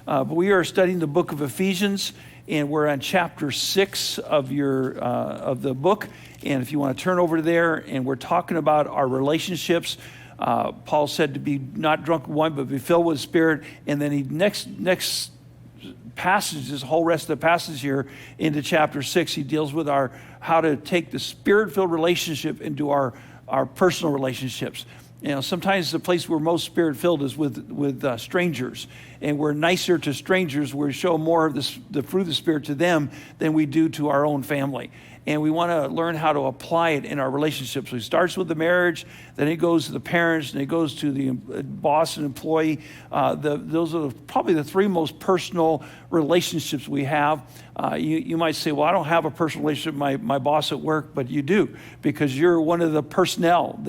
But we are studying the book of Ephesians, and we're on chapter 6 of the book. And if you want to turn over there, and we're talking about our relationships. Paul said to be not drunk with wine, but be filled with the Spirit. And then he next passage, this whole rest of the passage here into chapter 6, he deals with how to take the Spirit-filled relationship into our personal relationships. You know, sometimes the place we're most Spirit-filled is with strangers, and we're nicer to strangers. We show more of the fruit of the Spirit to them than we do to our own family. And we want to learn how to apply it in our relationships. So it starts with the marriage, then it goes to the parents, and it goes to the boss and employee. Those are probably the three most personal relationships we have. You might say, well, I don't have a personal relationship with my boss at work, but you do, because you're one of the personnel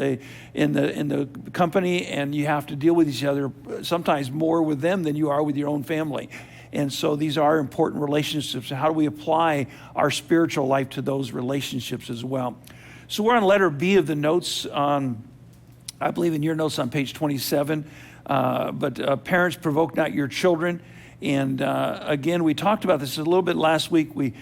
in the company, and you have to deal with each other sometimes more with them than you are with your own family. And so these are important relationships. How do we apply our spiritual life to those relationships as well? So we're on letter B of the notes on, I believe in your notes on page 27. But parents, provoke not your children. And again, we talked about this a little bit last week. We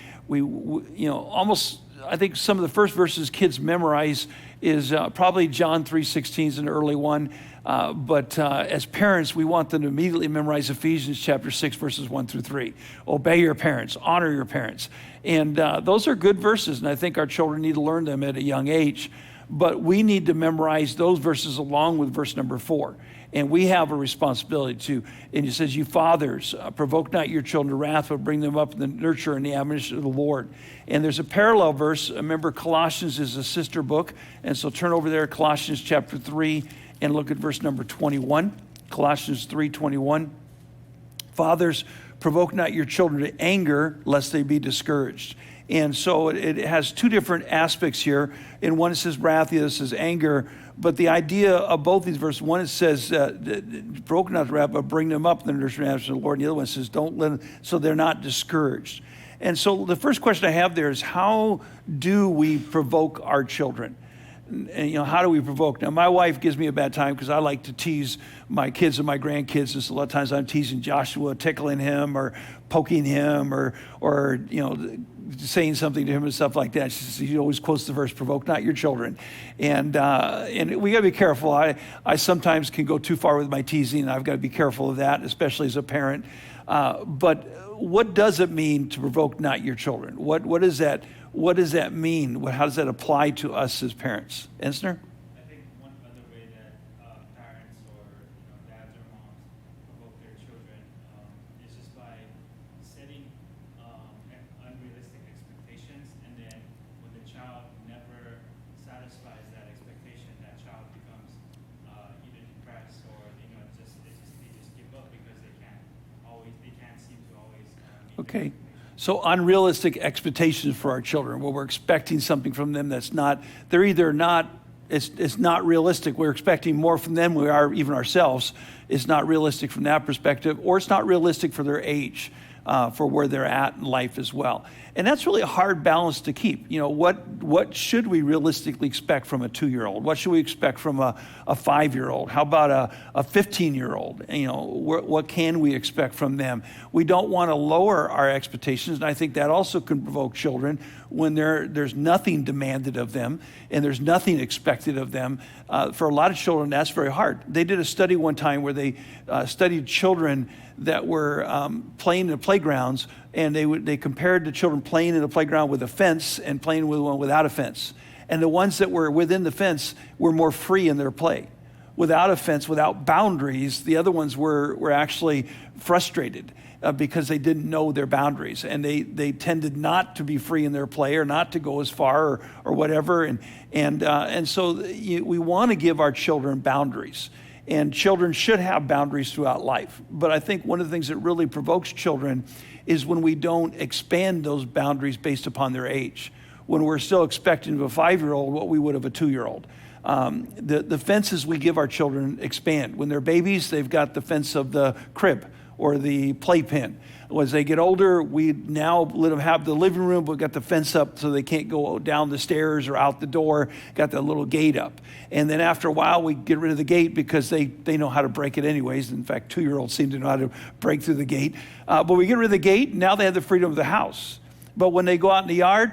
almost, I think some of the first verses kids memorize is probably John 3:16 is an early one. But as parents, we want them to immediately memorize Ephesians chapter 6, verses 1 through 3. Obey your parents, honor your parents. And those are good verses, and I think our children need to learn them at a young age. But we need to memorize those verses along with verse number 4. And we have a responsibility to, and it says, you fathers, provoke not your children to wrath, but bring them up in the nurture and the admonition of the Lord. And there's a parallel verse. Remember, Colossians is a sister book. And so turn over there, Colossians chapter 3, and look at verse number 21. Colossians 3:21. Fathers, provoke not your children to anger, lest they be discouraged. And so it has two different aspects here. In one it says wrath, the other says anger. But the idea of both these verses, one it says, provoke not to wrath, but bring them up in the nurture and admonition of the Lord. And the other one says, don't let them, so they're not discouraged. And so the first question I have there is, how do we provoke our children? And, how do we provoke? Now, my wife gives me a bad time because I like to tease my kids and my grandkids. And so a lot of times I'm teasing Joshua, tickling him or poking him or saying something to him and stuff like that. She always quotes the verse, provoke not your children. And we got to be careful. I sometimes can go too far with my teasing, and I've got to be careful of that, especially as a parent. But what does it mean to provoke not your children? What is that? What does that mean? How does that apply to us as parents? Ensner? I think one other way that parents or dads or moms provoke their children is just by setting unrealistic expectations, and then when the child never satisfies that expectation, that child becomes either depressed or they just give up because they can't seem to always meet Okay. So unrealistic expectations for our children, where we're expecting something from them that's not, they're either not, it's not realistic. We're expecting more from them than we are even ourselves. It's not realistic from that perspective, or it's not realistic for their age, for where they're at in life as well. And that's really a hard balance to keep. What should we realistically expect from a 2-year-old? What should we expect from a 5-year-old? How about a 15-year-old? What can we expect from them? We don't want to lower our expectations, and I think that also can provoke children when there's nothing demanded of them and there's nothing expected of them. For a lot of children, that's very hard. They did a study one time where they studied children that were playing in the playgrounds, and they compared the children playing in the playground with a fence and playing with one without a fence. And the ones that were within the fence were more free in their play. Without a fence, without boundaries, the other ones were actually frustrated because they didn't know their boundaries. And they tended not to be free in their play or not to go as far or whatever. And so we want to give our children boundaries. And children should have boundaries throughout life. But I think one of the things that really provokes children is when we don't expand those boundaries based upon their age. When we're still expecting of a 5-year-old what we would of a 2-year-old. The fences we give our children expand. When they're babies, they've got the fence of the crib or the playpen. As they get older, we now let them have the living room, but got the fence up so they can't go down the stairs or out the door, got that little gate up. And then after a while, we get rid of the gate because they know how to break it anyways. In fact, 2-year-olds seem to know how to break through the gate. But we get rid of the gate, now they have the freedom of the house. But when they go out in the yard,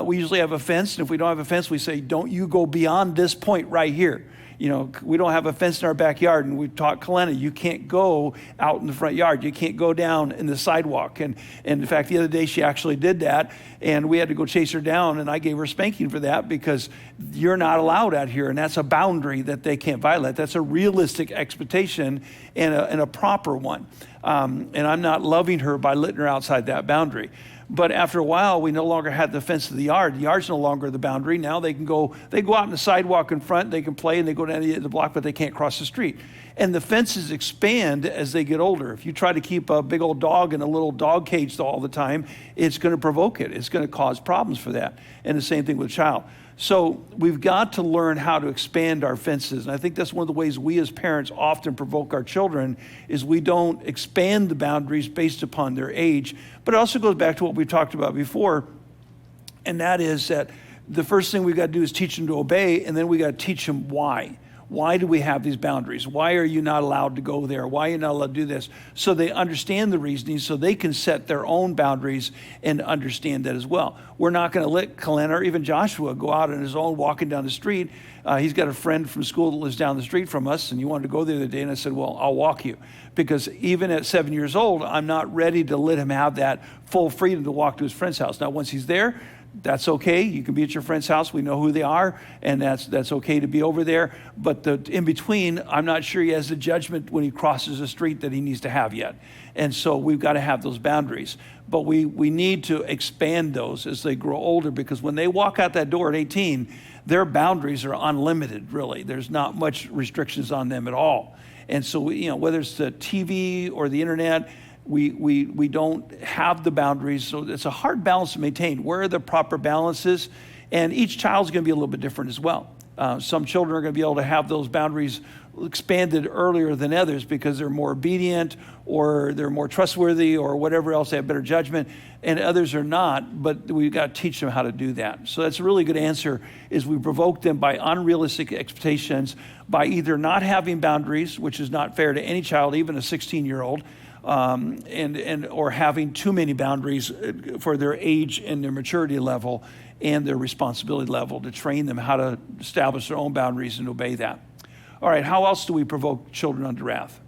we usually have a fence. And if we don't have a fence, we say, don't you go beyond this point right here. You know, we don't have a fence in our backyard, and we've taught Kalena, you can't go out in the front yard. You can't go down in the sidewalk. And in fact, the other day she actually did that, and we had to go chase her down, and I gave her a spanking for that because you're not allowed out here, and that's a boundary that they can't violate. That's a realistic expectation and a proper one. And I'm not loving her by letting her outside that boundary. But after a while, we no longer had the fence of the yard. The yard's no longer the boundary. Now they go out on the sidewalk in front, they can play, and they go down the block, but they can't cross the street. And the fences expand as they get older. If you try to keep a big old dog in a little dog cage all the time, it's going to provoke it. It's going to cause problems for that. And the same thing with a child. So we've got to learn how to expand our fences. And I think that's one of the ways we as parents often provoke our children is we don't expand the boundaries based upon their age. But it also goes back to what we talked about before, and that is that the first thing we've got to do is teach them to obey, and then we got to teach them why. Why do we have these boundaries? Why are you not allowed to go there? Why are you not allowed to do this? So they understand the reasoning so they can set their own boundaries and understand that as well. We're not going to let Kalena or even Joshua go out on his own walking down the street. He's got a friend from school that lives down the street from us, and he wanted to go there the other day, and I said, well, I'll walk you. Because even at 7 years old, I'm not ready to let him have that full freedom to walk to his friend's house. Now, once he's there, that's okay. You can be at your friend's house. We know who they are, and that's okay to be over there. But in between, I'm not sure he has the judgment when he crosses the street that he needs to have yet. And so we've got to have those boundaries. But we need to expand those as they grow older, because when they walk out that door at 18, their boundaries are unlimited, really. There's not much restrictions on them at all. And so, whether it's the TV or the internet, we don't have the boundaries, so it's a hard balance to maintain. Where are the proper balances? And each child's going to be a little bit different as well. Some children are going to be able to have those boundaries expanded earlier than others because they're more obedient or they're more trustworthy or whatever else, they have better judgment, and others are not, but we've got to teach them how to do that. So that's a really good answer, is we provoke them by unrealistic expectations, by either not having boundaries, which is not fair to any child, even a 16-year-old, or having too many boundaries for their age and their maturity level and their responsibility level, to train them how to establish their own boundaries and obey that. All right, how else do we provoke children unto wrath?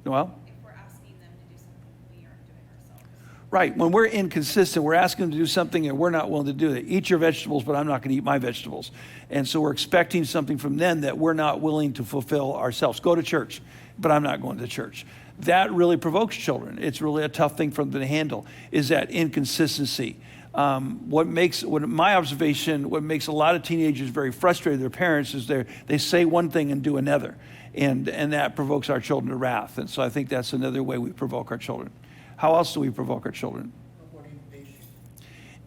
Noel? If we're asking them to do something we aren't doing ourselves. Right, when we're inconsistent, we're asking them to do something and we're not willing to do it. Eat your vegetables, but I'm not going to eat my vegetables. And so we're expecting something from them that we're not willing to fulfill ourselves. Go to church, but I'm not going to church. That really provokes children. It's really a tough thing for them to handle, is that inconsistency. What makes a lot of teenagers very frustrated with their parents is they say one thing and do another. And that provokes our children to wrath. And so I think that's another way we provoke our children. How else do we provoke our children?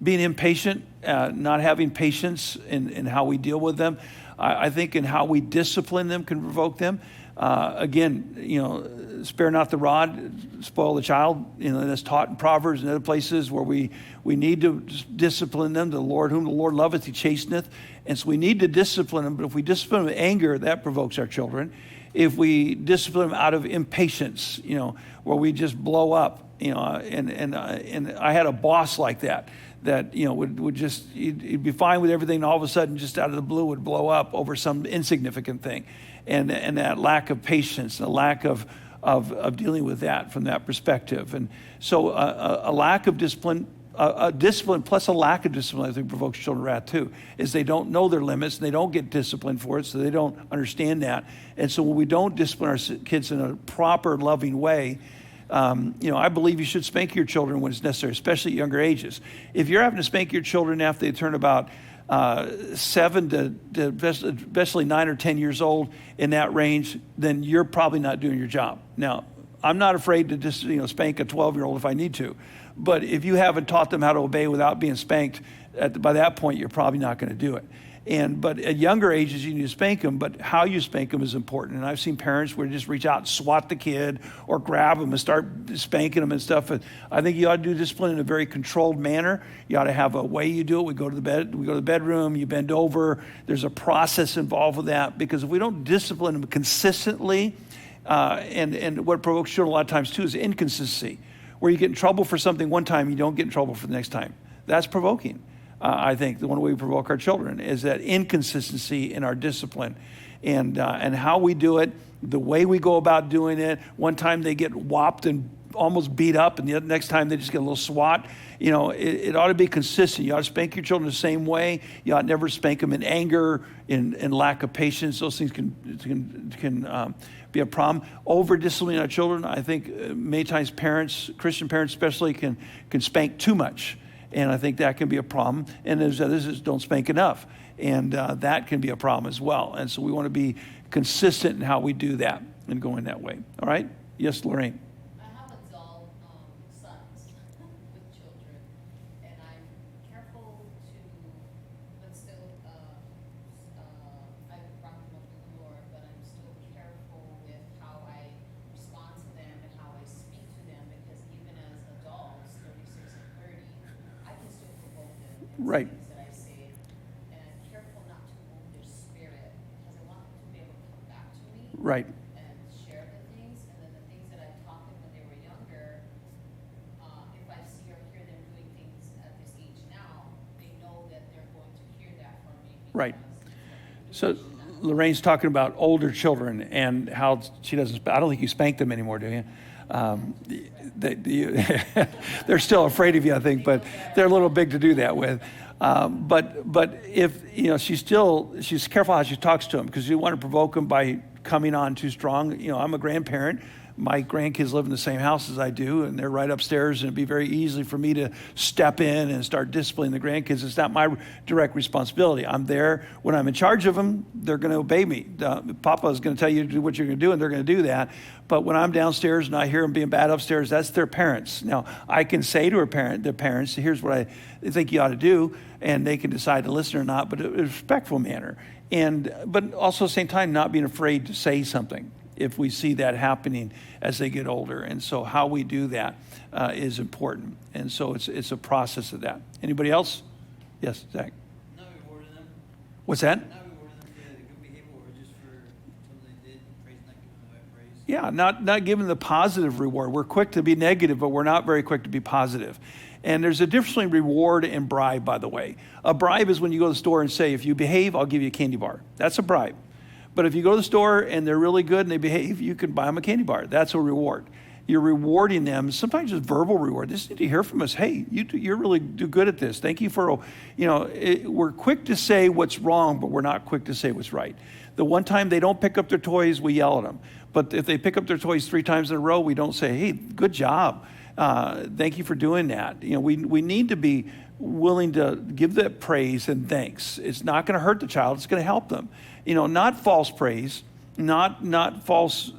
Being impatient, not having patience in how we deal with them. I think in how we discipline them can provoke them. Again, spare not the rod, spoil the child. That's taught in Proverbs and other places where we need to discipline them. The Lord, whom the Lord loveth, he chasteneth. And so we need to discipline them. But if we discipline them with anger, that provokes our children. If we discipline them out of impatience, where we just blow up, and I had a boss like that would just, he'd be fine with everything, and all of a sudden, just out of the blue, would blow up over some insignificant thing. And that lack of patience, and a lack of dealing with that from that perspective. And so a lack of discipline, discipline plus a lack of discipline, I think, provokes children wrath too, is they don't know their limits, and they don't get disciplined for it, so they don't understand that. And so when we don't discipline our kids in a proper, loving way, I believe you should spank your children when it's necessary, especially at younger ages. If you're having to spank your children after they turn about 7 to especially 9 or 10 years old, in that range, then you're probably not doing your job. Now, I'm not afraid to just spank a 12-year-old if I need to, but if you haven't taught them how to obey without being spanked, by that point, you're probably not going to do it. But at younger ages, you need to spank them, but how you spank them is important. And I've seen parents where they just reach out and swat the kid or grab them and start spanking them and stuff. And I think you ought to do discipline in a very controlled manner. You ought to have a way you do it. We go to the bedroom, you bend over. There's a process involved with that, because if we don't discipline them consistently, and what provokes children a lot of times too is inconsistency, where you get in trouble for something one time, you don't get in trouble for the next time. That's provoking. I think the one way we provoke our children is that inconsistency in our discipline, and how we do it, the way we go about doing it. One time they get whopped and almost beat up, and the next time they just get a little swat. It ought to be consistent. You ought to spank your children the same way. You ought never spank them in anger, in lack of patience. Those things can be a problem. Over disciplining our children, I think many times parents, Christian parents especially, can spank too much. And I think that can be a problem. And there's others that don't spank enough. And that can be a problem as well. And so we want to be consistent in how we do that and going that way. All right? Yes, Lorraine. I have adult sons with children, and I'm careful to, but still, I brought them up with the Lord, but I'm still careful with how I respond to them and how I speak to them, because even as adults, 36 and 30, I can still provoke them in Right. things that I say, and I'm careful not to wound their spirit, because I want them to be able to come back to me. Right. And share the things, and then the things that I taught them when they were younger, if I see or hear them doing things at this age now, they know that they're going to hear that from me. Right. because So Lorraine's talking about older children and how she doesn't, I don't think you spank them anymore, do you? They're still afraid of you, I think, but they're a little big to do that with. But if, she's careful how she talks to them, because you want to provoke them by coming on too strong. I'm a grandparent. My grandkids live in the same house as I do, and they're right upstairs, and it'd be very easy for me to step in and start disciplining the grandkids. It's not my direct responsibility. I'm there. When I'm in charge of them, they're going to obey me. Papa is going to tell you to do what you're going to do, and they're going to do that. But when I'm downstairs and I hear them being bad upstairs, that's their parents. Now, I can say to their parents, here's what I think you ought to do, and they can decide to listen or not, but in a respectful manner. But also at the same time, not being afraid to say something if we see that happening as they get older. And so how we do that is important. And so it's a process of that. Anybody else? Yes, Zach. Not rewarding them. What's that? Not rewarding them for the good behavior, or just for something they did, praise, not giving them praise. Yeah, not giving the positive reward. We're quick to be negative, but we're not very quick to be positive. And there's a difference between reward and bribe, by the way. A bribe is when you go to the store and say, if you behave, I'll give you a candy bar. That's a bribe. But if you go to the store and they're really good and they behave, you can buy them a candy bar. That's a reward. You're rewarding them, sometimes just verbal reward. They just need to hear from us, hey, you're really do good at this. Thank you for, we're quick to say what's wrong, but we're not quick to say what's right. The one time they don't pick up their toys, we yell at them. But if they pick up their toys 3 times in a row, we don't say, hey, good job. Thank you for doing that. We need to be willing to give that praise and thanks. It's not going to hurt the child. It's going to help them. Not false praise, not false,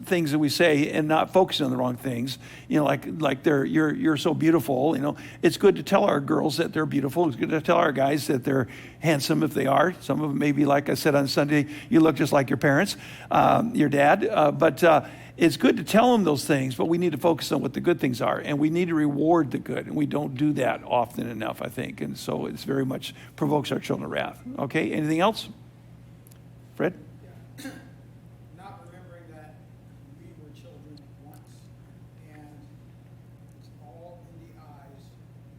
things that we say, and not focusing on the wrong things. Like you're so beautiful. It's good to tell our girls that they're beautiful. It's good to tell our guys that they're handsome if they are. Some of them maybe, like I said on Sunday, you look just like your parents, your dad. But it's good to tell them those things, but we need to focus on what the good things are, and we need to reward the good, and we don't do that often enough, I think, and so it's very much provokes our children to wrath. Okay, anything else? Fred? Yeah. Not remembering that we were children once, and it's all in the eyes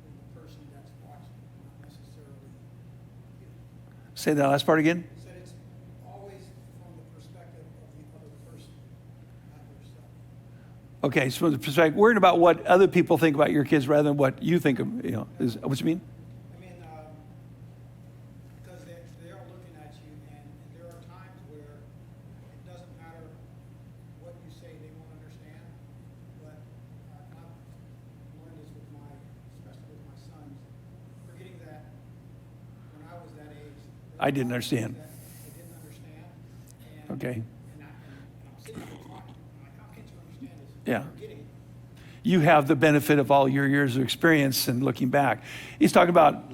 of the person that's watching, not necessarily you. Say that last part again. Said it's always from the perspective of the other person, not yourself. Okay, so from the perspective, worrying about what other people think about your kids rather than what you think of, is what you mean? I mean, because they are looking at you, and there are times where it doesn't matter what you say, they won't understand. But I've learned this especially with my sons, forgetting that when I was that age, I didn't understand. I didn't understand. And, Okay. And I'm sitting there talking, I'm like, how can't you understand this? Yeah. Forgetting. You have the benefit of all your years of experience and looking back. He's talking about,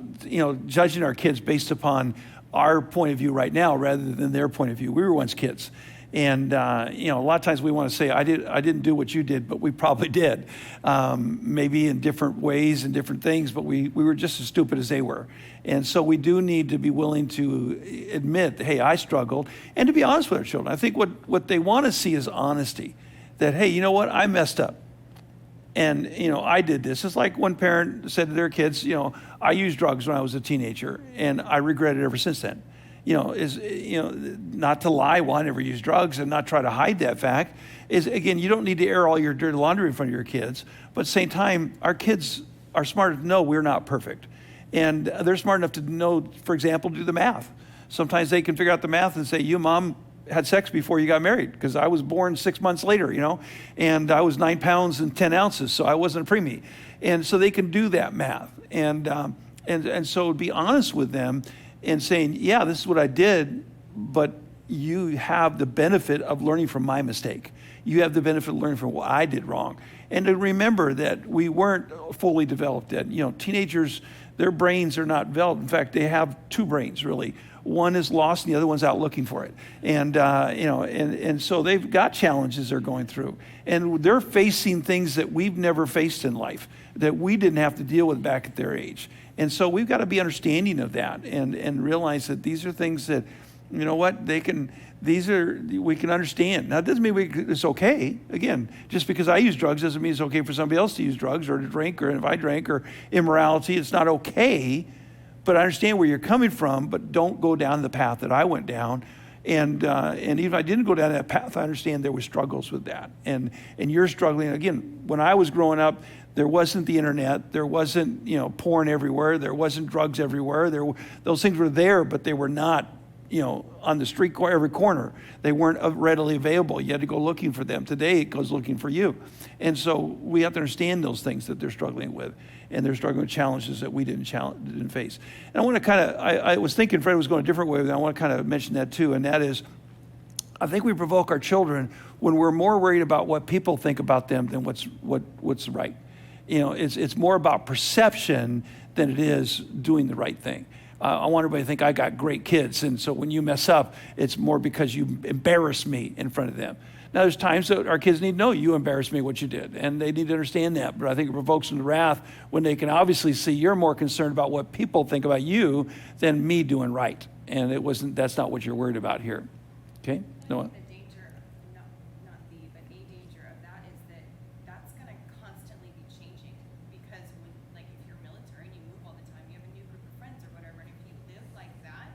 judging our kids based upon our point of view right now rather than their point of view. We were once kids. And, a lot of times we want to say, I didn't do what you did, but we probably did. Maybe in different ways and different things, but we were just as stupid as they were. And so we do need to be willing to admit, hey, I struggled. And to be honest with our children, I think what they want to see is honesty. That, hey, you know what, I messed up. And, I did this. It's like one parent said to their kids, I used drugs when I was a teenager, and I regret it ever since then. Not to lie, well, I never used drugs, and not try to hide that fact. Is, again, you don't need to air all your dirty laundry in front of your kids. But at the same time, our kids are smart enough to know we're not perfect. And they're smart enough to know, for example, to do the math. Sometimes they can figure out the math and say, you, Mom, had sex before you got married, because I was born 6 months later, and I was 9 pounds and 10 ounces, so I wasn't a preemie. And so they can do that math. And so be honest with them and saying, yeah, this is what I did, but you have the benefit of learning from my mistake. You have the benefit of learning from what I did wrong. And to remember that we weren't fully developed yet. Teenagers, their brains are not developed. In fact, they have two brains, really. One is lost and the other one's out looking for it. And so they've got challenges they're going through. And they're facing things that we've never faced in life, that we didn't have to deal with back at their age. And so we've got to be understanding of that and realize that these are things that, we can understand. Now, it doesn't mean it's okay. Again, just because I use drugs doesn't mean it's okay for somebody else to use drugs or to drink, or if I drank, or immorality. It's not okay. But I understand where you're coming from, but don't go down the path that I went down. And even if I didn't go down that path, I understand there were struggles with that. And you're struggling. Again, when I was growing up, there wasn't the internet. There wasn't, porn everywhere. There wasn't drugs everywhere. Those things were there, but they were not, on the street corner, every corner. They weren't readily available. You had to go looking for them. Today, it goes looking for you. And so we have to understand those things that they're struggling with. And they're struggling with challenges that we didn't face. And I want to I was thinking Fred was going a different way, but I want to kind of mention that too. And that is, I think we provoke our children when we're more worried about what people think about them than what's right. It's more about perception than it is doing the right thing. I want everybody to think I got great kids. And so when you mess up, it's more because you embarrass me in front of them. Now, there's times that our kids need to know you embarrassed me what you did, and they need to understand that. But I think it provokes them to wrath when they can obviously see you're more concerned about what people think about you than me doing right. And that's not what you're worried about here. Okay? Noah? The danger, not the, but a danger of that is that that's going to constantly be changing, because when, like, if you're military and you move all the time, you have a new group of friends or whatever, and if you live like that,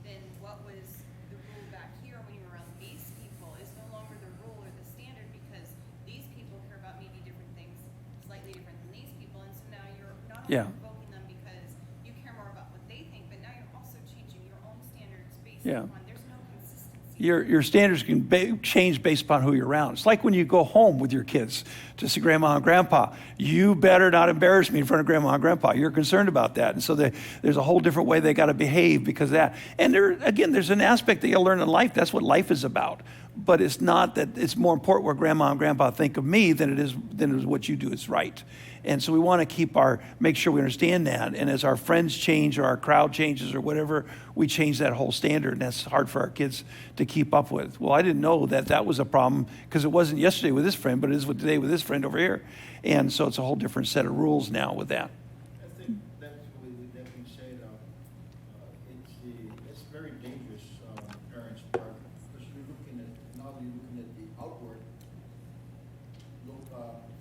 then what was the rule back here when you were around these people is no longer the rule or the standard, because these people care about maybe different things, slightly different than these people, and so now you're not only provoking them because you care more about what they think, but now you're also changing your own standards based upon there's no consistency. Your standards can change based upon who you're around. It's like when you go home with your kids to see grandma and grandpa. You better not embarrass me in front of grandma and grandpa. You're concerned about that. And so there's a whole different way they got to behave because of that. And there's an aspect that you learn in life. That's what life is about. But it's not that it's more important what grandma and grandpa think of me than it is what you do is right. And so we want to make sure we understand that. And as our friends change or our crowd changes or whatever, we change that whole standard. And that's hard for our kids to keep up with. Well, I didn't know that was a problem because it wasn't yesterday with this friend, but it is today with this friend over here. And so it's a whole different set of rules now with that. I think that's what we definitely say, it's very dangerous on parents' part, because you're looking at the outward look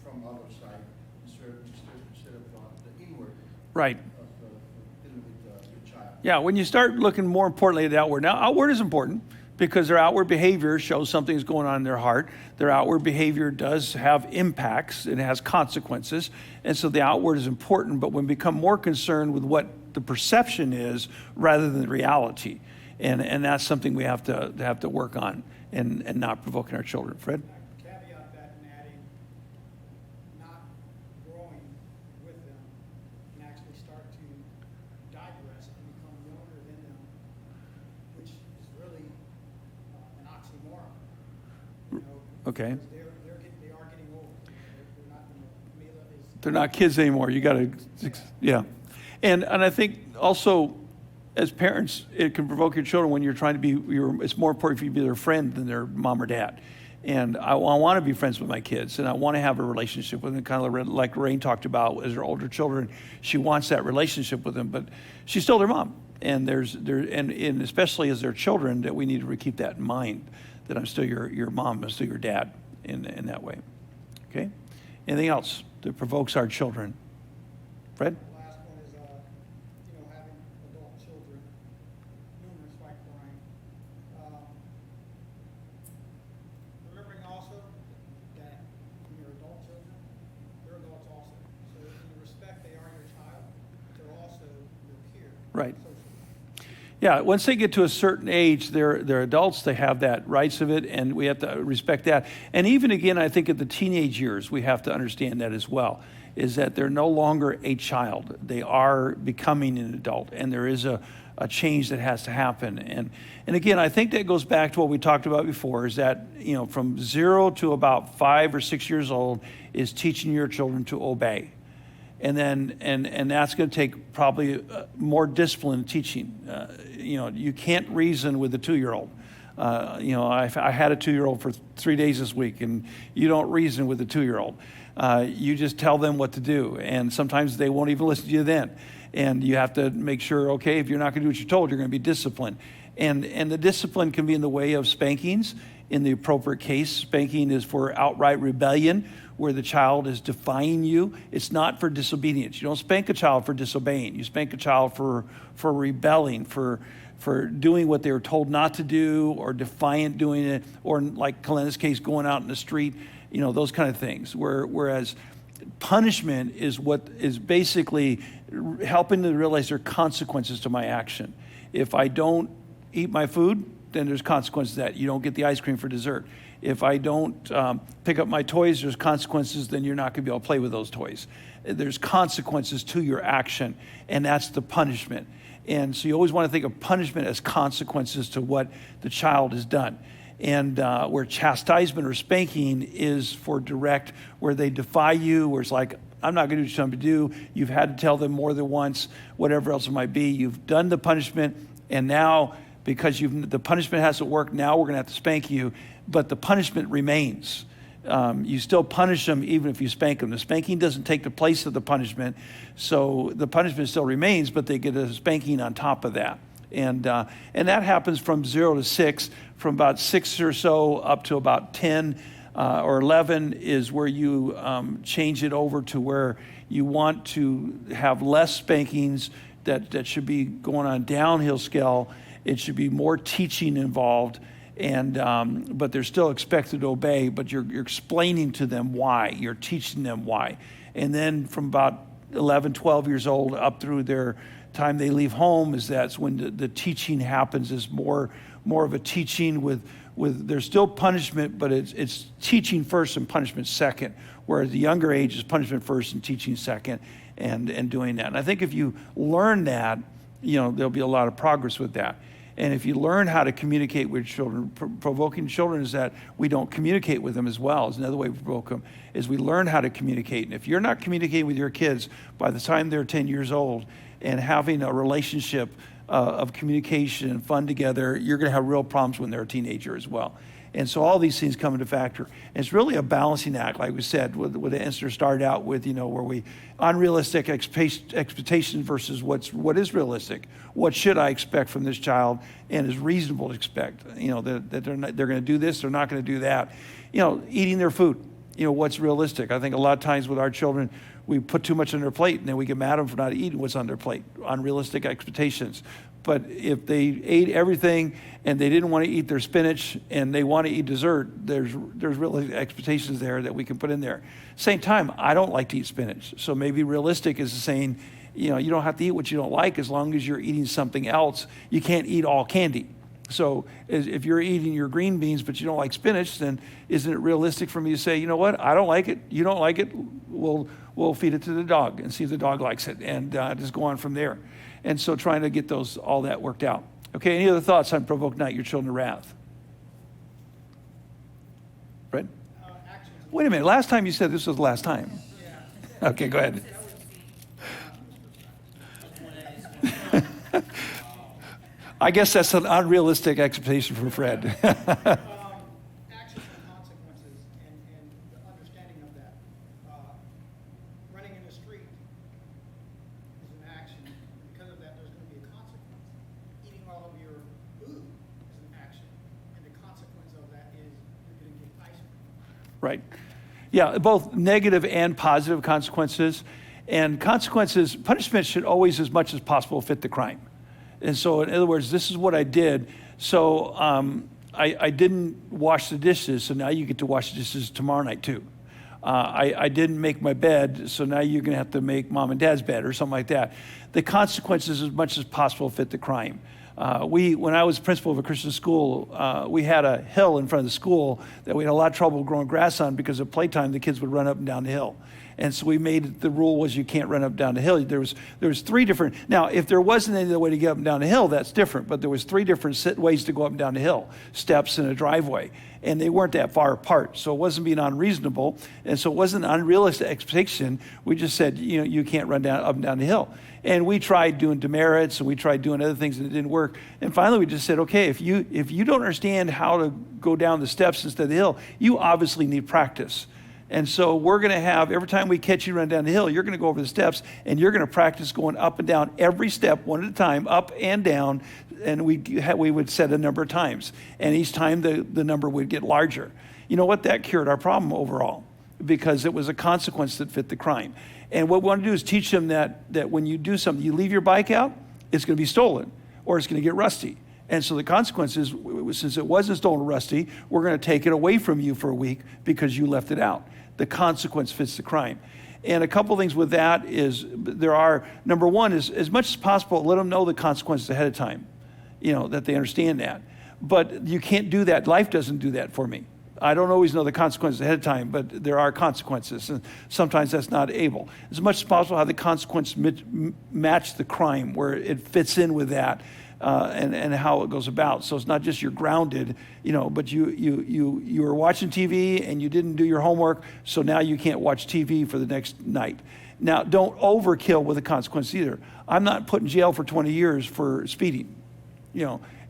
from other side instead of the inward. Right. Dealing with your child. Yeah, when you start looking more importantly at the outward. Now, outward is important because their outward behavior shows something's going on in their heart. Their outward behavior does have impacts. It has consequences. And so the outward is important, but when we become more concerned with what the perception is rather than the reality. And that's something we have to work on and not provoking our children. Fred? Caveat that in adding, not growing with them can actually start to digress and become younger than them, which is really an oxymoron. Okay. Because they are getting old. They're not going to They're not kids anymore. You got to, yeah. And I think also, as parents, it can provoke your children when you're trying to be, it's more important for you to be their friend than their mom or dad. And I want to be friends with my kids, and I want to have a relationship with them, kind of like Lorraine talked about as her older children. She wants that relationship with them, but she's still their mom. And and especially as their children, that we need to keep that in mind, that I'm still your mom, I'm still your dad in that way. Okay? Anything else that provokes our children? Fred? The last one is, having adult children, numerous like Brian. Remembering also that when you're adult children, they're adults also. So in respect, they are your child, but they're also your peer. Right. Socially. Yeah, once they get to a certain age, they're adults, they have that rights of it, and we have to respect that. And even again, I think at the teenage years, we have to understand that as well, is that they're no longer a child. They are becoming an adult, and there is a change that has to happen. And again, I think that goes back to what we talked about before, is that, from 0 to about 5 or 6 years old is teaching your children to obey. And then, and that's going to take probably more discipline teaching. You can't reason with a 2-year-old. I had a 2-year-old for 3 days this week, and you don't reason with a 2-year-old. You just tell them what to do, and sometimes they won't even listen to you then. And you have to make sure, okay, if you're not going to do what you're told, you're going to be disciplined. And the discipline can be in the way of spankings. In the appropriate case, spanking is for outright rebellion, where the child is defying you. It's not for disobedience. You don't spank a child for disobeying. You spank a child for rebelling, for doing what they were told not to do, or defiant doing it, or like Colena's case, going out in the street, those kind of things. Whereas punishment is what is basically helping them realize there are consequences to my action. If I don't eat my food, then there's consequences to that. You don't get the ice cream for dessert. If I don't pick up my toys, there's consequences, then you're not going to be able to play with those toys. There's consequences to your action, and that's the punishment. And so you always want to think of punishment as consequences to what the child has done. And where chastisement or spanking is for direct, where they defy you, where it's like, I'm not going to do what you're telling me to do. You've had to tell them more than once, whatever else it might be. You've done the punishment, and now, because the punishment hasn't worked, now we're going to have to spank you, but the punishment remains. You still punish them even if you spank them. The spanking doesn't take the place of the punishment, so the punishment still remains, but they get a spanking on top of that. And that happens from 0 to 6. From about 6 or so up to about 10 or 11 is where you change it over to where you want to have less spankings that should be going on downhill scale. It should be more teaching involved, but they're still expected to obey, but you're explaining to them why. You're teaching them why. And then from about 11, 12 years old up through their time they leave home, that's when the teaching happens, is more of a teaching with there's still punishment, but it's teaching first and punishment second, whereas the younger age is punishment first and teaching second, and doing that. And I think if you learn that, there'll be a lot of progress with that. And if you learn how to communicate with children, provoking children is that we don't communicate with them as well. Is another way we provoke them, is we learn how to communicate. And if you're not communicating with your kids by the time they're 10 years old and having a relationship of communication and fun together, you're going to have real problems when they're a teenager as well. And so all these things come into factor. And it's really a balancing act, like we said, what Esther started out with, where we unrealistic expectations versus what is realistic. What should I expect from this child, and is reasonable to expect? That they're going to do this, they're not going to do that. Eating their food. What's realistic? I think a lot of times with our children, we put too much on their plate, and then we get mad at them for not eating what's on their plate. Unrealistic expectations. But if they ate everything and they didn't want to eat their spinach and they want to eat dessert, there's really expectations there that we can put in there. Same time, I don't like to eat spinach. So maybe realistic is saying, you don't have to eat what you don't like as long as you're eating something else. You can't eat all candy. So if you're eating your green beans but you don't like spinach, then isn't it realistic for me to say, you know what, I don't like it, you don't like it, we'll feed it to the dog and see if the dog likes it, and just go on from there. And so trying to get all that worked out. Okay, any other thoughts on provoke not your children to wrath? Brett? Actions. Wait a minute, last time you said this was the last time. Yeah. Okay, go ahead. I guess that's an unrealistic expectation from Fred. Actions and consequences and the understanding of that. Running in the street is an action. Because of that, there's going to be a consequence. Eating all of your food is an action. And the consequence of that is you're going to get ice cream. Right. Yeah, both negative and positive consequences. And consequences, punishment should always, as much as possible, fit the crime. And so, in other words, this is what I did. So I didn't wash the dishes, so now you get to wash the dishes tomorrow night too. I didn't make my bed, so now you're going to have to make mom and dad's bed or something like that. The consequences, as much as possible, fit the crime. When I was principal of a Christian school, we had a hill in front of the school that we had a lot of trouble growing grass on because at playtime the kids would run up and down the hill. And so we made the rule was you can't run up and down the hill. There was three different. Now, if there wasn't any other way to get up and down the hill, that's different. But there was three different ways to go up and down the hill: steps and a driveway, and they weren't that far apart. So it wasn't being unreasonable, and so it wasn't an unrealistic expectation. We just said, you can't run up and down the hill. And we tried doing demerits and we tried doing other things and it didn't work. And finally, we just said, okay, if you don't understand how to go down the steps instead of the hill, you obviously need practice. And so we're going to have, every time we catch you run down the hill, you're going to go over the steps and you're going to practice going up and down every step one at a time, up and down. And we would set a number of times. And each time the number would get larger. You know what? That cured our problem overall because it was a consequence that fit the crime. And what we want to do is teach them that when you do something, you leave your bike out, it's going to be stolen or it's going to get rusty. And so the consequence is, since it wasn't stolen or rusty, we're going to take it away from you for a week because you left it out. The consequence fits the crime. And a couple of things with that is number one is as much as possible, let them know the consequences ahead of time, that they understand that. But you can't do that. Life doesn't do that for me. I don't always know the consequences ahead of time, but there are consequences, and sometimes that's not able. As much as possible, have the consequence match the crime, where it fits in with that, and how it goes about. So it's not just you're grounded, but you were watching TV and you didn't do your homework, so now you can't watch TV for the next night. Now, don't overkill with the consequence either. I'm not put in jail for 20 years for speeding,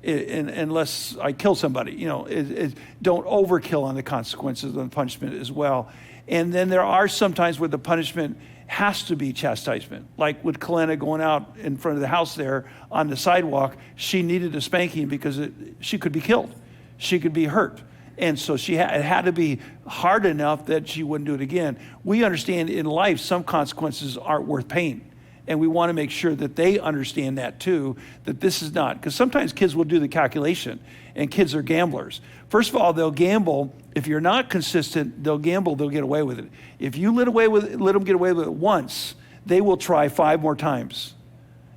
unless I kill somebody. Don't overkill on the consequences of the punishment as well. And then there are some times where the punishment has to be chastisement. Like with Kalena going out in front of the house there on the sidewalk, she needed a spanking because she could be killed. She could be hurt. And so it had to be hard enough that she wouldn't do it again. We understand in life some consequences aren't worth paying. And we want to make sure that they understand that too, that this is not. Because sometimes kids will do the calculation, and kids are gamblers. First of all, they'll gamble. If you're not consistent, they'll gamble, they'll get away with it. If you let them get away with it once, they will try 5 more times.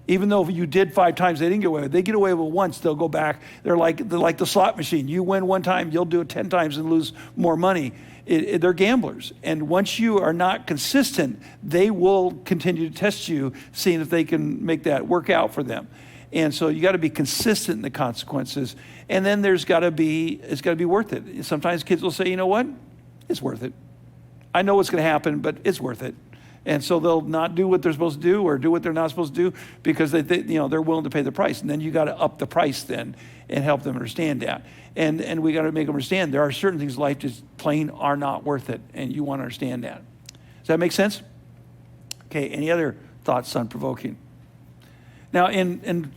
Even though if you did 5 times, they didn't get away with it. They get away with it once, they'll go back. They're like the slot machine. You win one time, you'll do it 10 times and lose more money. They're gamblers. And once you are not consistent, they will continue to test you, seeing if they can make that work out for them. And so you got to be consistent in the consequences. And then it's got to be worth it. Sometimes kids will say, you know what? It's worth it. I know what's going to happen, but it's worth it. And so they'll not do what they're supposed to do or do what they're not supposed to do because they're willing to pay the price. And then you got to up the price then and help them understand that. And we got to make them understand there are certain things in life just plain are not worth it. And you want to understand that. Does that make sense? Okay, any other thoughts on provoking? Now in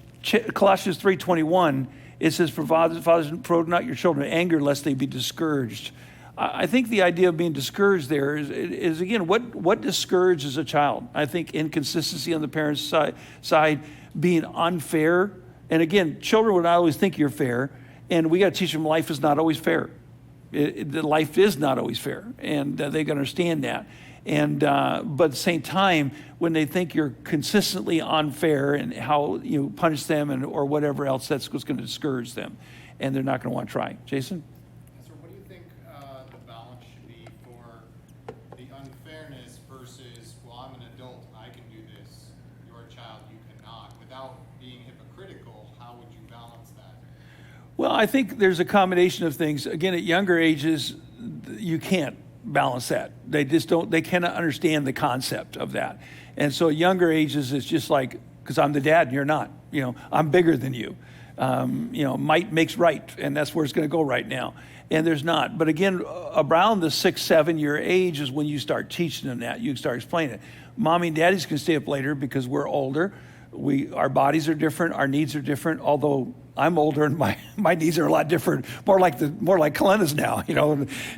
Colossians 3:21, it says, "For fathers, provoke not your children to anger, lest they be discouraged." I think the idea of being discouraged there is again, what discourages a child? I think inconsistency on the parent's side, being unfair. And again, children would not always think you're fair, and we got to teach them life is not always fair. Life is not always fair, and they got to understand that. And but at the same time, when they think you're consistently unfair and how you punish them or whatever else, that's what's going to discourage them, and they're not going to want to try. Jason? So what do you think the balance should be for the unfairness versus, well, I'm an adult, I can do this, you're a child, you cannot, without being hypocritical? How would you balance that? Well, I think there's a combination of things. Again, at younger ages, you can't balance that. They just don't, they cannot understand the concept of that. And so at younger ages, it's just like, because I'm the dad and you're not, I'm bigger than you. Might makes right, and that's where it's going to go right now. And there's not. But again, around the 6, 7 year age is when you start teaching them that. You start explaining it. Mommy and daddies can stay up later because we're older. Our bodies are different. Our needs are different. Although I'm older and my needs are a lot different, more like Kalena's now,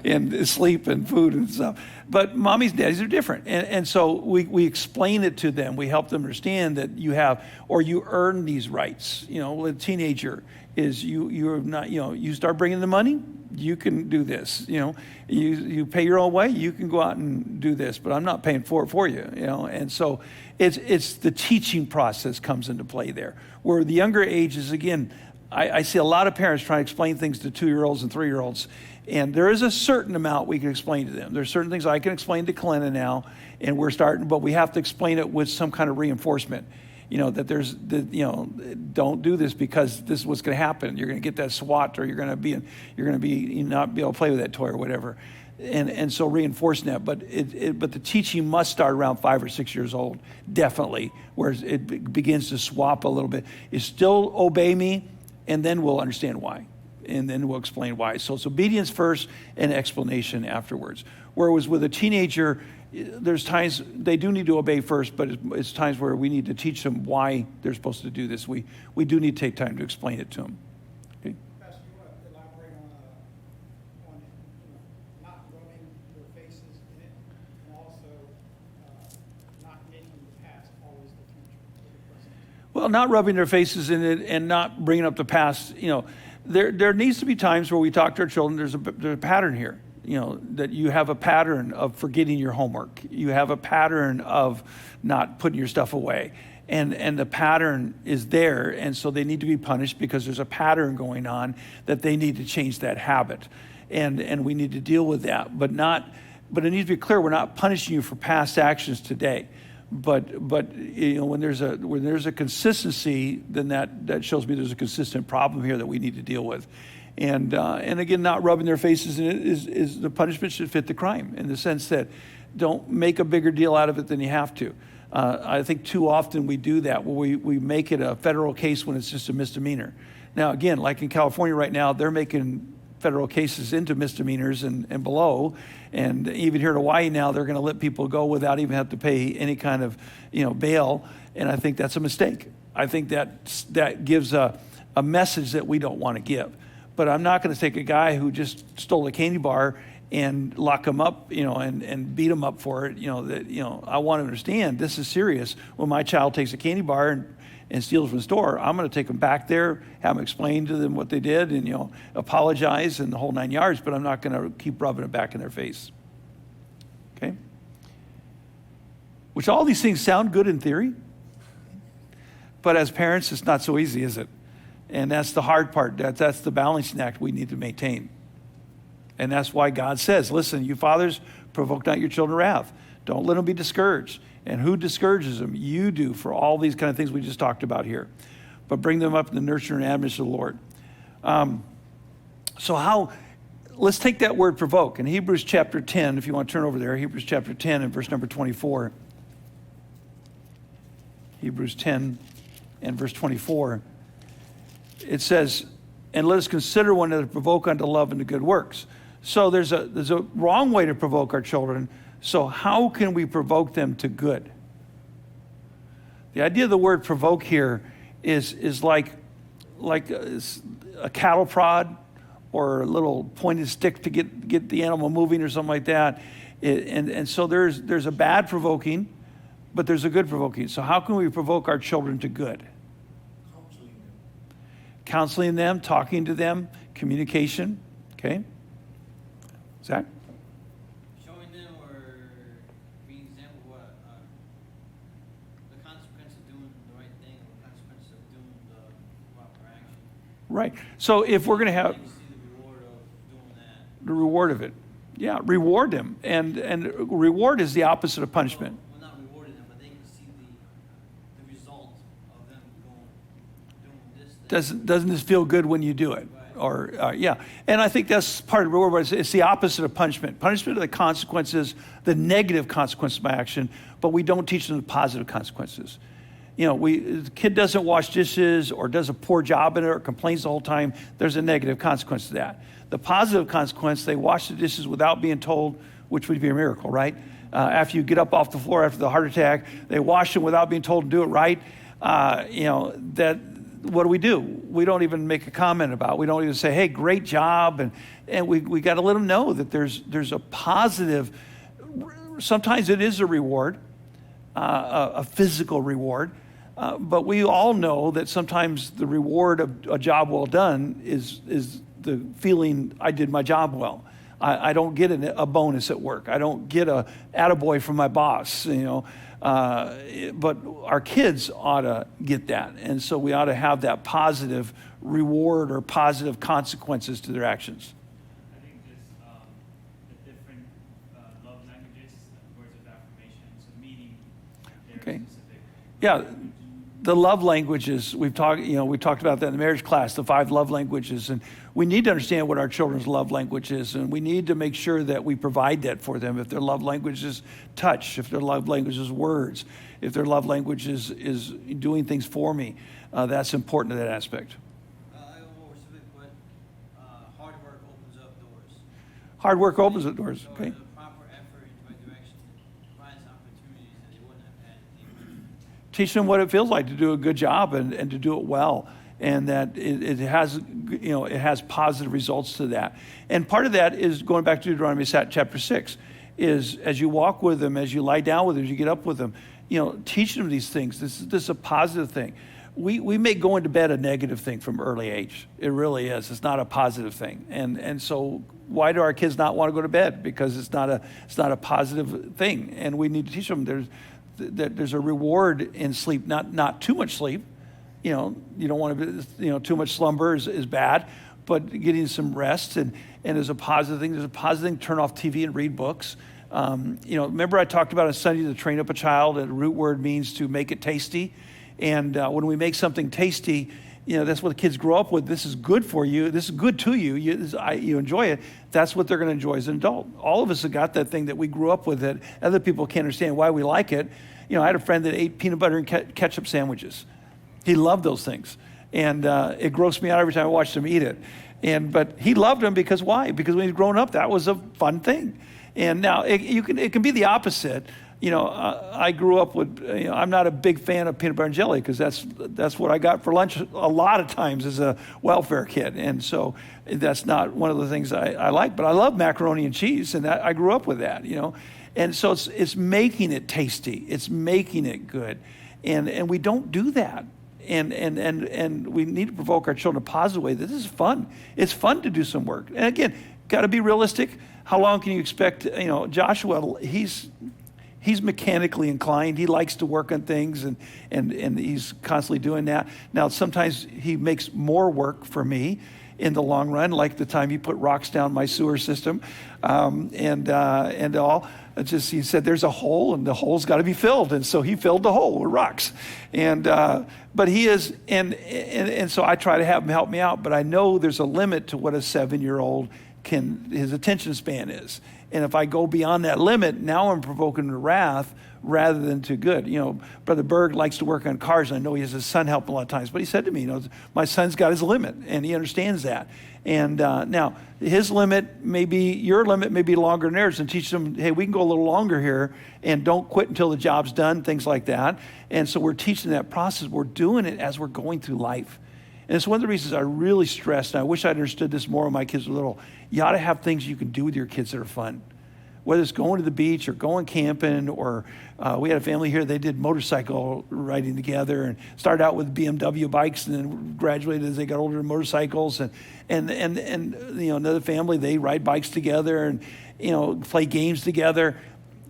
and sleep and food and stuff. But mommies and daddies are different. And so we explain it to them. We help them understand that you earn these rights. A teenager is you're not, you start bringing the money, you can do this. You pay your own way, you can go out and do this, but I'm not paying for it for you. And so it's the teaching process comes into play there. Where the younger ages, again, I see a lot of parents trying to explain things to 2-year-olds and 3-year-olds, and there is a certain amount we can explain to them. There's certain things I can explain to Kalena now, and we're starting, but we have to explain it with some kind of reinforcement. Don't do this because this is what's going to happen. You're going to get that SWAT, or you're going to not be able to play with that toy or whatever. And so reinforcing that, but the teaching must start around 5 or 6 years old, definitely, where it begins to swap a little bit. Is still obey me, and then we'll understand why, and then we'll explain why. So it's obedience first and explanation afterwards. Whereas with a teenager, there's times they do need to obey first, but it's times where we need to teach them why they're supposed to do this. We do need to take time to explain it to them. Okay? Pastor, you want to elaborate on not rubbing their faces in it, and also not making the past always the future or the present? Well, not rubbing their faces in it and not bringing up the past. There needs to be times where we talk to our children. There's a pattern here. That you have a pattern of forgetting your homework. You have a pattern of not putting your stuff away. And the pattern is there, and so they need to be punished because there's a pattern going on that they need to change that habit. And we need to deal with that. But it needs to be clear, we're not punishing you for past actions today. But when there's a consistency, then that shows me there's a consistent problem here that we need to deal with. And again, not rubbing their faces in it is the punishment should fit the crime, in the sense that don't make a bigger deal out of it than you have to. I think too often we do that, where we make it a federal case when it's just a misdemeanor. Now, again, like in California right now, they're making federal cases into misdemeanors and below. And even here in Hawaii now, they're going to let people go without even have to pay any kind of bail. And I think that's a mistake. I think that gives a message that we don't want to give. But I'm not going to take a guy who just stole a candy bar and lock him up, and beat him up for it. I want to understand this is serious. When my child takes a candy bar and steals from the store, I'm going to take them back there, have them explain to them what they did, and apologize and the whole 9 yards. But I'm not going to keep rubbing it back in their face. Okay. Which all these things sound good in theory, but as parents, it's not so easy, is it? And that's the hard part. That's the balancing act we need to maintain. And that's why God says, listen, you fathers, provoke not your children to wrath. Don't let them be discouraged. And who discourages them? You do, for all these kind of things we just talked about here. But bring them up in the nurture and admonition of the Lord. Let's take that word provoke. In Hebrews chapter 10, if you want to turn over there, Hebrews chapter 10 and verse number 24. Hebrews 10 and verse 24. It says, and let us consider one another to provoke unto love and to good works. So there's a wrong way to provoke our children. So how can we provoke them to good? The idea of the word provoke here is like a cattle prod or a little pointed stick to get the animal moving or something like that. And so there's a bad provoking, but there's a good provoking. So how can we provoke our children to good? Counseling them, talking to them, communication. Okay? Zach? Showing them or being an example of what the consequence of doing the right thing or the consequence of doing the proper action. Right. So if we're going to have They can see the reward of doing that. the reward of it. Yeah, reward them. And reward is the opposite of punishment. Well, not rewarding them, but they can see the result of them doing this thing. Doesn't this feel good when you do it? or yeah. And I think that's part of the reward, but it's the opposite of punishment. Punishment are the consequences, the negative consequences of my action, but we don't teach them the positive consequences. The kid doesn't wash dishes or does a poor job in it or complains the whole time, there's a negative consequence to that. The positive consequence, they wash the dishes without being told, which would be a miracle, right? After you get up off the floor after the heart attack, they wash them without being told to do it right. What do? We don't even make a comment about it. We don't even say, hey, great job. And we got to let them know that there's a positive, sometimes it is a reward, a physical reward. But we all know that sometimes the reward of a job well done is the feeling I did my job well. I don't get a bonus at work. I don't get a attaboy from my boss, but our kids ought to get that. And so we ought to have that positive reward or positive consequences to their actions. I think this, the different love languages, words of affirmation, so meaning their Okay. specific Yeah. language. The love languages, we talked about that in the marriage class, the 5 love languages. And we need to understand what our children's love language is. And we need to make sure that we provide that for them. If their love language is touch, if their love language is words, if their love language is doing things for me, that's important to that aspect. I go more specific, but hard work opens up doors. Hard work opens the doors, So okay? the proper effort in the right direction provides opportunities that they wouldn't have had anyway. Teach them what it feels like to do a good job and to do it well, and that it has positive results to that. And part of that is going back to Deuteronomy chapter 6, is as you walk with them, as you lie down with them, as you get up with them, teach them these things. This is a positive thing. We make going to bed a negative thing from early age. It really is. It's not a positive thing. And so why do our kids not want to go to bed? Because it's not a positive thing. And we need to teach them there's a reward in sleep, not too much sleep. You don't want to, too much slumber is bad, but getting some rest and is a positive thing. There's a positive thing, turn off TV and read books. Remember I talked about on Sunday to train up a child, and the root word means to make it tasty. And when we make something tasty, that's what the kids grow up with. This is good for you. This is good to you. You enjoy it. That's what they're going to enjoy as an adult. All of us have got that thing that we grew up with that other people can't understand why we like it. I had a friend that ate peanut butter and ketchup sandwiches. He loved those things. And it grossed me out every time I watched him eat it. But he loved them because why? Because when he was growing up, that was a fun thing. And now it can be the opposite. I grew up with, I'm not a big fan of peanut butter and jelly because that's what I got for lunch a lot of times as a welfare kid. And so that's not one of the things I like, but I love macaroni and cheese, and I grew up with that, And so it's making it tasty. It's making it good. And we don't do that. And we need to provoke our children in a positive way. This is fun. It's fun to do some work. And again, got to be realistic. How long can you expect, Joshua, he's mechanically inclined. He likes to work on things, and he's constantly doing that. Now, sometimes he makes more work for me in the long run, like the time he put rocks down my sewer system, and all. He said there's a hole, and the hole's got to be filled, and so he filled the hole with rocks. But he is, and so I try to have him help me out. But I know there's a limit to what a 7-year-old his attention span is. And if I go beyond that limit, now I'm provoking him to wrath rather than to good. Brother Berg likes to work on cars, and I know he has his son help him a lot of times. But he said to me, my son's got his limit, and he understands that. And now his limit your limit may be longer than theirs, and teach them, hey, we can go a little longer here, and don't quit until the job's done, things like that. And so we're teaching that process. We're doing it as we're going through life. And it's one of the reasons I really stress, and I wish I understood this more when my kids were little. You ought to have things you can do with your kids that are fun. Whether it's going to the beach or going camping, or we had a family here, they did motorcycle riding together and started out with BMW bikes and then graduated as they got older to motorcycles. And another family, they ride bikes together and, play games together.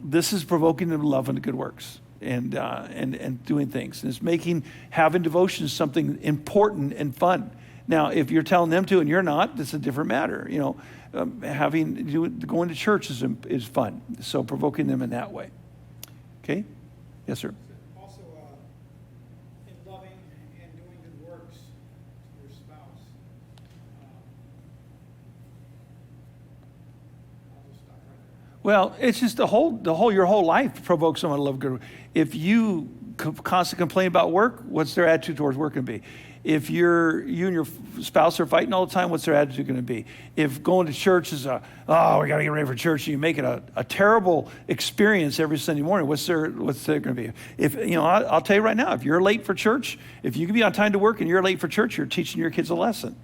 This is provoking them to love and the good works. And doing things. And it's having devotion something important and fun. Now, if you're telling them to and you're not, that's a different matter. Going to church is fun. So provoking them in that way. Okay? Yes, sir. Also, in loving and doing good works to your spouse, Well, it's just your whole life provokes someone to love good. If you constantly complain about work, what's their attitude towards work going to be? If you and your spouse are fighting all the time, what's their attitude going to be? If going to church is we got to get ready for church, and you make it a terrible experience every Sunday morning, what's there going to be? If I'll tell you right now, if you're late for church, if you can be on time to work and you're late for church, you're teaching your kids a lesson,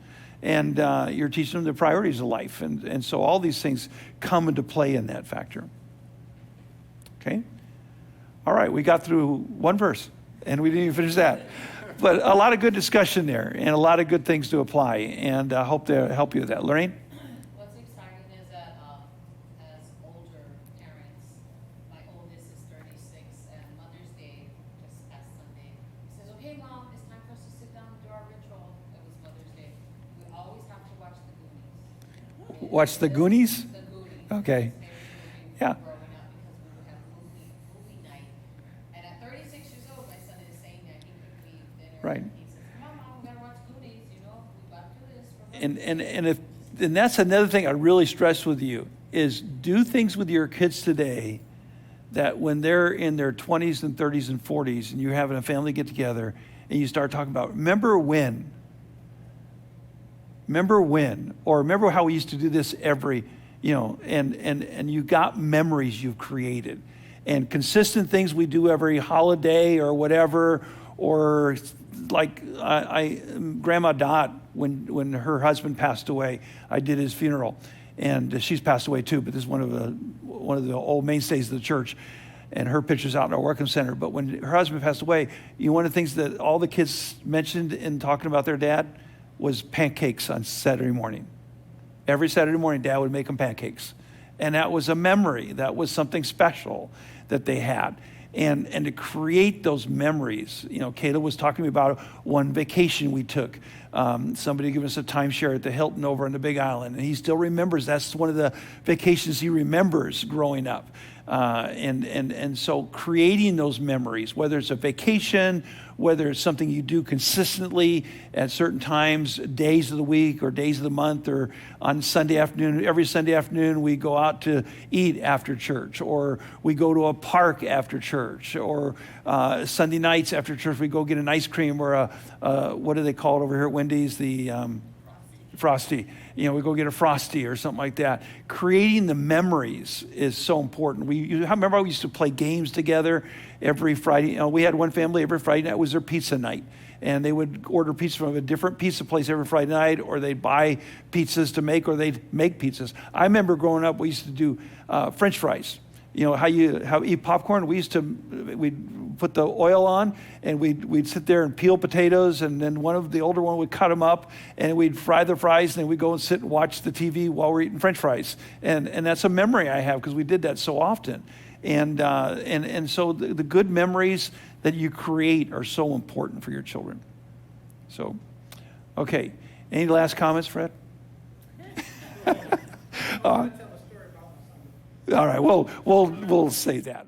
and you're teaching them the priorities of life, and so all these things come into play in that factor. Okay, all right, we got through one verse, and we didn't even finish that. But a lot of good discussion there and a lot of good things to apply, and I hope to help you with that. Lorraine? What's exciting is that as older parents, my oldest is 36, and Mother's Day, just past Sunday, he says, okay, Mom, it's time for us to sit down and do our ritual. It was Mother's Day. We always have to watch the Goonies. Watch the Goonies? The Goonies. Okay. Yeah. Growing up because we would have movie night. And at 36 years old, my son is saying that he could leave dinner. Right. He says, Mom, we gotta watch Goonies, we got to do this. for And that's another thing I really stress with you is do things with your kids today that when they're in their 20s and 30s and 40s and you're having a family get together and you start talking about, remember when, or remember how we used to do this every, and you got memories you've created and consistent things we do every holiday or whatever, or like Grandma Dot, when her husband passed away, I did his funeral, and she's passed away too, but this is one of the old mainstays of the church, and her picture's out in our Welcome Center. But when her husband passed away, one of the things that all the kids mentioned in talking about their dad was pancakes on Saturday morning. Every Saturday morning, Dad would make them pancakes. And that was a memory. That was something special that they had. And to create those memories, Kayla was talking to me about one vacation we took. Somebody gave us a timeshare at the Hilton over on the Big Island, and he still remembers. That's one of the vacations he remembers growing up. And so creating those memories, whether it's a vacation, whether it's something you do consistently at certain times, days of the week or days of the month, or on Sunday afternoon, every Sunday afternoon we go out to eat after church, or we go to a park after church, or Sunday nights after church we go get an ice cream or what do they call it over here at Wendy's? The Frosty. We go get a Frosty or something like that. Creating the memories is so important. Remember we used to play games together every Friday. We had one family, every Friday night was their pizza night. And they would order pizza from a different pizza place every Friday night, or they'd buy pizzas to make, or they'd make pizzas. I remember growing up, we used to do French fries. How you eat popcorn? We'd put the oil on, and we'd sit there and peel potatoes, and then the older one would cut them up, and we'd fry the fries, and then we'd go and sit and watch the TV while we're eating French fries. And that's a memory I have because we did that so often. And so the good memories that you create are so important for your children. So, okay. Any last comments, Fred? All right. All right. We'll say that.